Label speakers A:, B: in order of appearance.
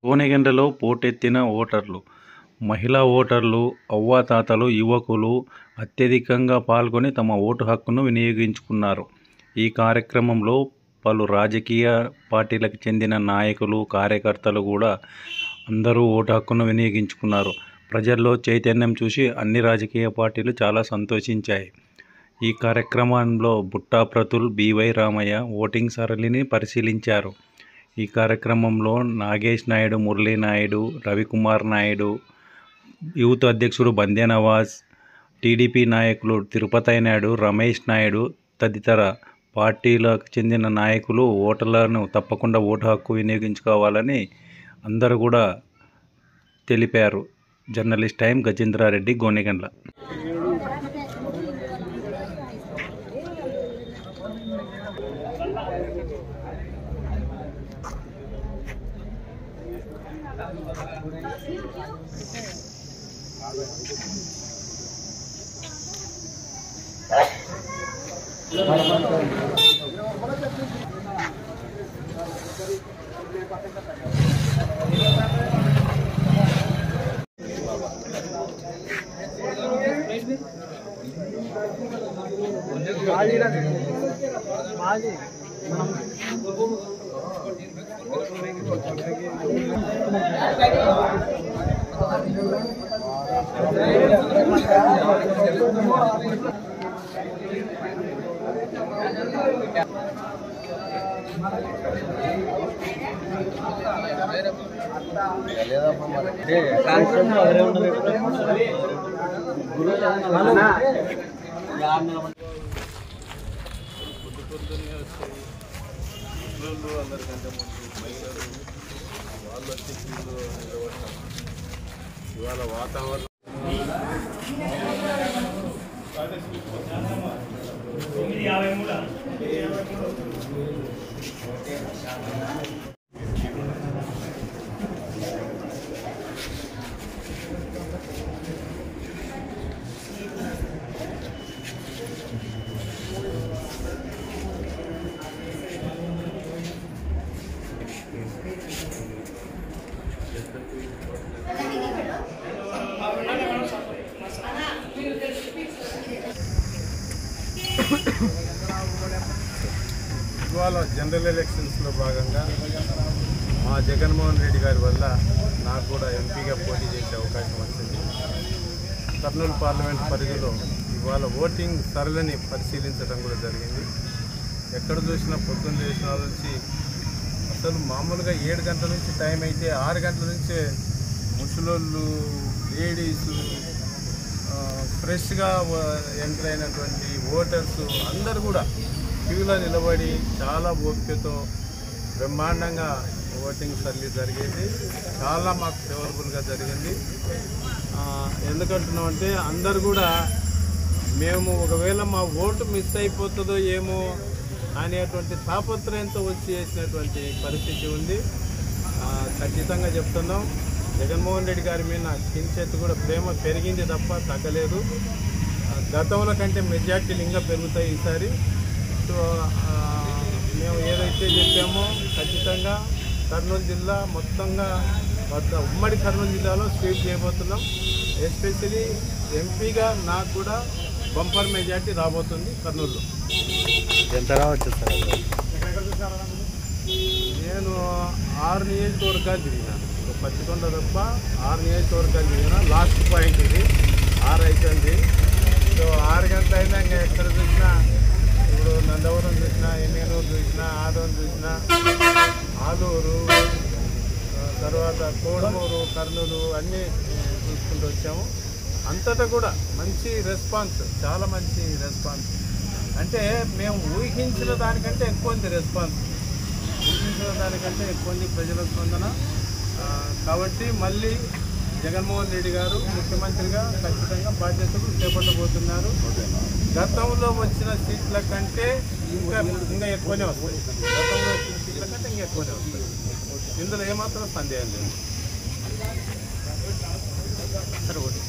A: గోనెగండ్లలో పోటెత్తిన ఓటర్లు, మహిళా ఓటర్లు, అవ్వాతాతలు, యువకులు అత్యధికంగా పాల్గొని తమ ఓటు హక్కును వినియోగించుకున్నారు. ఈ కార్యక్రమంలో పలు రాజకీయ పార్టీలకు చెందిన నాయకులు, కార్యకర్తలు కూడా అందరూ ఓటు హక్కును వినియోగించుకున్నారు. ప్రజల్లో చైతన్యం చూసి అన్ని రాజకీయ పార్టీలు చాలా సంతోషించాయి. ఈ కార్యక్రమంలో బుట్టా ప్రతుల్, బి.వై. రామయ్య ఓటింగ్ సరళిని పరిశీలించారు. ఈ కార్యక్రమంలో నాగేష్ నాయుడు, మురళీ నాయుడు, రవికుమార్ నాయుడు, యూత్ అధ్యక్షుడు బందే నవాజ్, టీడీపీ నాయకులు తిరుపతి నాయుడు, రమేష్ నాయుడు తదితర పార్టీలకు చెందిన నాయకులు ఓటర్లను తప్పకుండా ఓటు హక్కు వినియోగించుకోవాలని అందరూ కూడా తెలిపారు. Journalist time Gajendra Reddy, Gonegandla.
B: అందరికంటే ముందు మహిళలు వాళ్ళు వచ్చి క్యూలో నిలబడతాం. ఇవాళ వాతావరణం ఇవాళ జనరల్ ఎలక్షన్స్లో భాగంగా మా జగన్మోహన్ రెడ్డి గారి వల్ల నాకు కూడా ఎంపీగా పోటీ చేసే అవకాశం వచ్చింది. కర్నూలు పార్లమెంట్ పరిధిలో ఇవాళ ఓటింగ్ సరళిని పరిశీలించడం కూడా జరిగింది. ఎక్కడ చూసినా పొద్దున్న లేచిన నుంచి అసలు మామూలుగా 7 గంటల నుంచి టైం అయితే 6 గంటల నుంచే ముసలోళ్ళు, లేడీసు, ఫ్రెష్గా ఎంటర్ అయినటువంటి ఓటర్సు అందరూ కూడా క్యూలో నిలబడి చాలా ఓపికతో బ్రహ్మాండంగా ఓటింగ్ సర్వీస్ జరిగేది. చాలా మాకు ఫేవరబుల్గా జరిగింది. ఎందుకంటున్నామంటే అందరు కూడా మేము ఒకవేళ మా ఓటు మిస్ అయిపోతుందో ఏమో అనేటువంటి తాపత్రయంతో వచ్చి చేసినటువంటి పరిస్థితి ఉంది. ఖచ్చితంగా చెప్తున్నాం, జగన్మోహన్ రెడ్డి గారి మీద కించెత్తు కూడా ప్రేమ పెరిగింది తప్ప తగ్గలేదు. గతంలో కంటే మెజార్టీలు ఇంకా పెరుగుతాయి ఈసారి. సో మేము ఏదైతే చెప్పామో ఖచ్చితంగా కర్నూలు జిల్లా మొత్తంగా ఉమ్మడి కర్నూలు జిల్లాలో స్వీప్ చేయబోతున్నాం. ఎస్పెషలీ ఎంపీగా నాకు కూడా బంపర్ మెజార్టీ రాబోతుంది కర్నూలులో.
A: ఎంత రావచ్చు సార్?
B: నేను 6 నియోజకవర్గాలు తిరిగినాను. పచ్చికొండ తప్ప 6 నియోజకవర్గాలు తిరిగినా. లాస్ట్ పాయింట్ ఇది 6 అవుతుంది. సో 6 గంటలు అయినా ఇంకా ఎక్కడ చూసినా, ఇప్పుడు నందవరం చూసినా, ఎమ్మెనూరు చూసినా, ఆదోన్ చూసినా, ఆలూరు, తర్వాత కోడమూరు, కర్నూలు అన్నీ చూసుకుంటూ వచ్చాము. అంతటా కూడా మంచి రెస్పాన్స్, చాలా మంచి రెస్పాన్స్. అంటే మేము ఊహించిన దానికంటే ఎక్కువ ఉంది రెస్పాన్స్. ఊహించిన దానికంటే ఎక్కువ ఉంది ప్రజల స్పందన. కాబట్టి మళ్ళీ జగన్మోహన్ రెడ్డి గారు ముఖ్యమంత్రిగా ఖచ్చితంగా బాధ్యతలు చేపట్టబోతున్నారు. గతంలో వచ్చిన సీట్ల కంటే ఇంకా ఎక్కువనే వస్తాయి. గతంలో వచ్చిన సీట్ల కంటే ఇంకా ఎక్కువనే వస్తాయి. ఇందులో ఏమాత్రం సందేహం లేదు. సరే, ఓకే.